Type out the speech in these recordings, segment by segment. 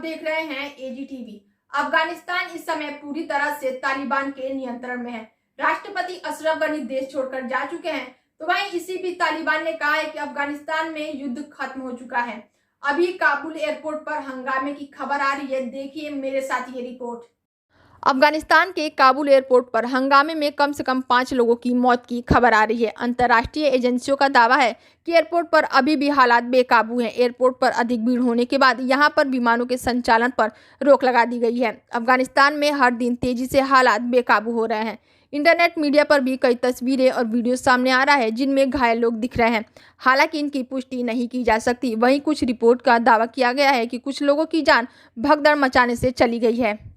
देख रहे हैं एजी टीवी। अफगानिस्तान इस समय पूरी तरह से तालिबान के नियंत्रण में है। राष्ट्रपति अशरफ गनी देश छोड़कर जा चुके हैं, तो वहीं इसी बीच तालिबान ने कहा है कि अफगानिस्तान में युद्ध खत्म हो चुका है। अभी काबुल एयरपोर्ट पर हंगामे की खबर आ रही है, देखिए मेरे साथ ये रिपोर्ट। अफगानिस्तान के काबुल एयरपोर्ट पर हंगामे में कम से कम 5 लोगों की मौत की खबर आ रही है। अंतर्राष्ट्रीय एजेंसियों का दावा है कि एयरपोर्ट पर अभी भी हालात बेकाबू हैं। एयरपोर्ट पर अधिक भीड़ होने के बाद यहां पर विमानों के संचालन पर रोक लगा दी गई है। अफगानिस्तान में हर दिन तेजी से हालात बेकाबू हो रहे हैं। इंटरनेट मीडिया पर भी कई तस्वीरें और वीडियो सामने आ रहा है जिनमें घायल लोग दिख रहे हैं। हालांकि इनकी पुष्टि नहीं की जा सकती। वहीं कुछ रिपोर्ट का दावा किया गया है कि कुछ लोगों की जान भगदड़ मचाने से चली गई है।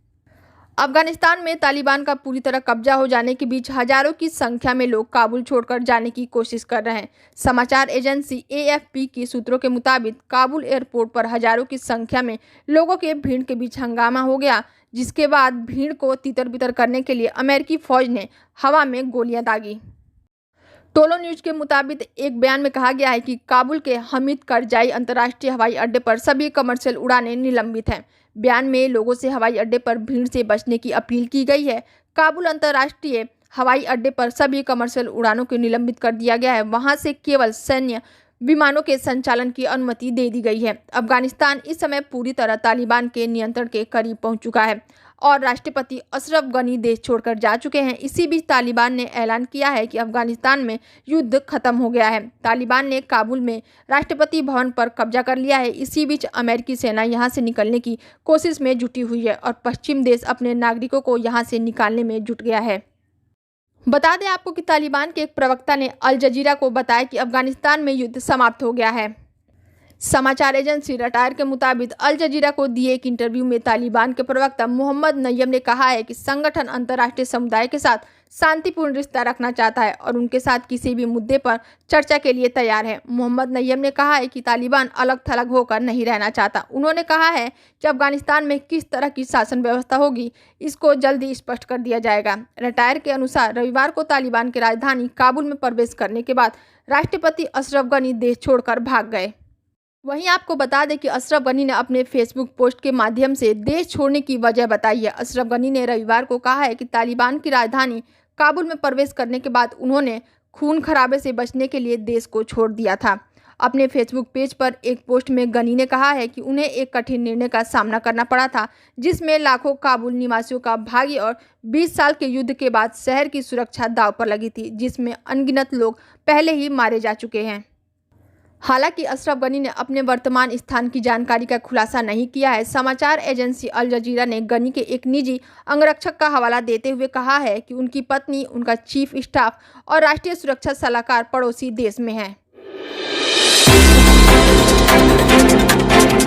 अफगानिस्तान में तालिबान का पूरी तरह कब्जा हो जाने के बीच हजारों की संख्या में लोग काबुल छोड़कर जाने की कोशिश कर रहे हैं। समाचार एजेंसी एएफपी के सूत्रों के मुताबिक काबुल एयरपोर्ट पर हजारों की संख्या में लोगों के भीड़ के बीच हंगामा हो गया, जिसके बाद भीड़ को तितर-बितर करने के लिए अमेरिकी फौज ने हवा में गोलियां दागी। टोलो न्यूज के मुताबिक एक बयान में कहा गया है कि काबुल के हमीद करजाई अंतर्राष्ट्रीय हवाई अड्डे पर सभी कमर्शियल उड़ानें निलंबित हैं। बयान में लोगों से हवाई अड्डे पर भीड़ से बचने की अपील की गई है। काबुल अंतर्राष्ट्रीय हवाई अड्डे पर सभी कमर्शियल उड़ानों को निलंबित कर दिया गया है। वहां से केवल सैन्य विमानों के संचालन की अनुमति दे दी गई है। अफगानिस्तान इस समय पूरी तरह तालिबान के नियंत्रण के करीब पहुंच चुका है और राष्ट्रपति अशरफ गनी देश छोड़कर जा चुके हैं। इसी बीच तालिबान ने ऐलान किया है कि अफगानिस्तान में युद्ध खत्म हो गया है। तालिबान ने काबुल में राष्ट्रपति भवन पर कब्जा कर लिया है। इसी बीच अमेरिकी सेना यहां से निकलने की कोशिश में जुटी हुई है और पश्चिम देश अपने नागरिकों को यहां से निकालने में जुट गया है। बता दें आपको कि तालिबान के एक प्रवक्ता ने अल जजीरा को बताया कि अफगानिस्तान में युद्ध समाप्त हो गया है। समाचार एजेंसी रटायर के मुताबिक अल जजीरा को दिए एक इंटरव्यू में तालिबान के प्रवक्ता मोहम्मद नय्यम ने कहा है कि संगठन अंतर्राष्ट्रीय समुदाय के साथ शांतिपूर्ण रिश्ता रखना चाहता है और उनके साथ किसी भी मुद्दे पर चर्चा के लिए तैयार है। मोहम्मद नय्यम ने कहा है कि तालिबान अलग थलग होकर नहीं रहना चाहता। उन्होंने कहा है कि अफगानिस्तान में किस तरह की शासन व्यवस्था होगी, इसको जल्दी स्पष्ट कर दिया जाएगा। रटायर के अनुसार रविवार को तालिबान की राजधानी काबुल में प्रवेश करने के बाद राष्ट्रपति अशरफ गनी देश छोड़कर भाग गए। वहीं आपको बता दें कि अशरफ गनी ने अपने फेसबुक पोस्ट के माध्यम से देश छोड़ने की वजह बताई है। अशरफ गनी ने रविवार को कहा है कि तालिबान की राजधानी काबुल में प्रवेश करने के बाद उन्होंने खून खराबे से बचने के लिए देश को छोड़ दिया था। अपने फेसबुक पेज पर एक पोस्ट में गनी ने कहा है कि उन्हें एक कठिन निर्णय का सामना करना पड़ा था, जिसमें लाखों काबुल निवासियों का भाग्य और 20 साल के युद्ध के बाद शहर की सुरक्षा दांव पर लगी थी, जिसमें अनगिनत लोग पहले ही मारे जा चुके हैं। हालांकि अशरफ गनी ने अपने वर्तमान स्थान की जानकारी का खुलासा नहीं किया है। समाचार एजेंसी अल जजीरा ने गनी के एक निजी अंगरक्षक का हवाला देते हुए कहा है कि उनकी पत्नी, उनका चीफ स्टाफ और राष्ट्रीय सुरक्षा सलाहकार पड़ोसी देश में हैं।